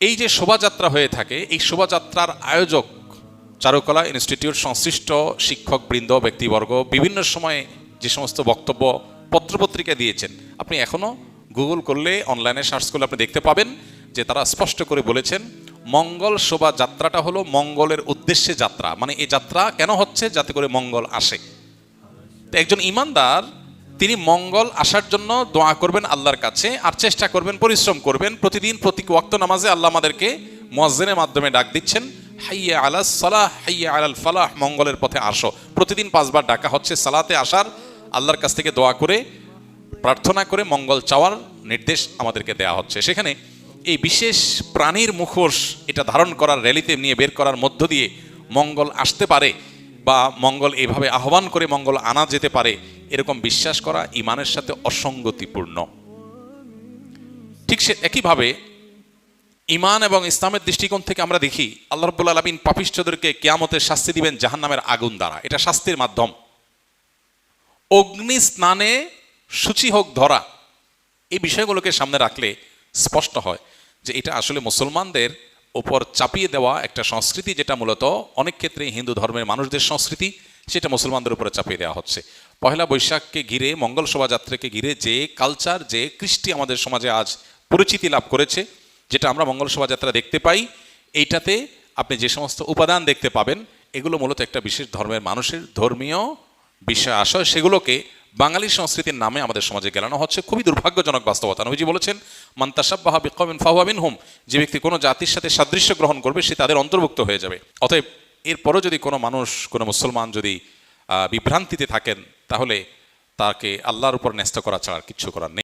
এই যে শোভাযাত্রা হয়ে থাকে, এই শোভাযাত্রার আয়োজক চারুকলা ইনস্টিটিউট সংশ্লিষ্ট শিক্ষকবৃন্দ, ব্যক্তিবর্গ বিভিন্ন সময়ে যে সমস্ত বক্তব্য পত্রপত্রিকা দিয়েছেন, আপনি এখনও গুগল করলে, অনলাইনে সার্চ করলে আপনি দেখতে পাবেন যে তারা স্পষ্ট করে বলেছেন মঙ্গল শোভাযাত্রাটা হলো মঙ্গলের উদ্দেশ্যে যাত্রা। মানে এই যাত্রা কেন হচ্ছে? যাতে করে মঙ্গল আসে। তো একজন ইমানদার তিনি মঙ্গল আসার জন্য দোয়া করবেন আল্লাহর কাছে, আর চেষ্টা করবেন, পরিশ্রম করবেন। প্রতিদিন প্রতি ওয়াক্ত নামাজে আল্লাহ আমাদেরকে মুয়াজ্জিনের মাধ্যমে ডাক দিচ্ছেন, হাইয়া আলাস সালাহ হাইয়া আলাল ফালাহ, মঙ্গলের পথে আসো। প্রতিদিন 5 বার ডাকা হচ্ছে সালাতে আসার, আল্লাহর কাছ থেকে দোয়া করে প্রার্থনা করে মঙ্গল চাওয়ার নির্দেশ আমাদেরকে দেয়া হচ্ছে। সেখানে এই বিশেষ প্রাণীর মুখোশ এটা ধারণ করার, র্যালিতে নিয়ে বের করার মধ্য দিয়ে মঙ্গল আসতে পারে বা মঙ্গল এভাবে আহ্বান করে মঙ্গল আনা যেতে পারে, এরকম বিশ্বাস করা ঈমানের সাথে অসঙ্গতিপূর্ণ। ঠিক সে একইভাবে ঈমান এবং ইসলামের দৃষ্টিকোণ থেকে আমরা দেখি আল্লাহ রাব্বুল আলামিন পাপিষ্ঠদেরকে কিয়ামতের শাস্তি দিবেন জাহান্নামের আগুন দ্বারা। এটা শাস্তির মাধ্যম। অগ্নি স্নানে সূচি হোক ধরা, এই বিষয়গুলোকে সামনে রাখলে স্পষ্ট হয় যে এটা আসলে মুসলমানদের ওপর চাপিয়ে দেওয়া একটা সংস্কৃতি, যেটা মূলত অনেক ক্ষেত্রে হিন্দু ধর্মের মানুষদের সংস্কৃতি, সেটা মুসলমানদের উপরে চাপিয়ে দেওয়া হচ্ছে। পহেলা বৈশাখকে ঘিরে, মঙ্গল শোভাযাত্রাকে ঘিরে যে কালচার, যে কৃষ্টি আমাদের সমাজে আজ পরিচিতি লাভ করেছে, যেটা আমরা মঙ্গল শোভাযাত্রা দেখতে পাই, এইটাতে আপনি যে সমস্ত উপাদান দেখতে পাবেন, এগুলো মূলত একটা বিশেষ ধর্মের মানুষের ধর্মীয় বিষয় আশয়, সেগুলোকে বাঙালি সংস্কৃতির নামে আমাদের সমাজে গেলানো হচ্ছে। খুবই দুর্ভাগ্যজনক বাস্তবতা। নবীজি বলেছেন, মান তাশাব্বাহা বিকওমিন ফাহুয়া মিনহুম, যে ব্যক্তি কোনো জাতির সাথে সাদৃশ্য গ্রহণ করবে সে তাদের অন্তর্ভুক্ত হয়ে যাবে। অতএব এরপরও যদি কোনো মানুষ, কোনো মুসলমান যদি বিভ্রান্তিতে থাকেন, তাহলে তাকে আল্লাহর উপর ন্যস্ত করা ছাড়া কিচ্ছু করার নেই।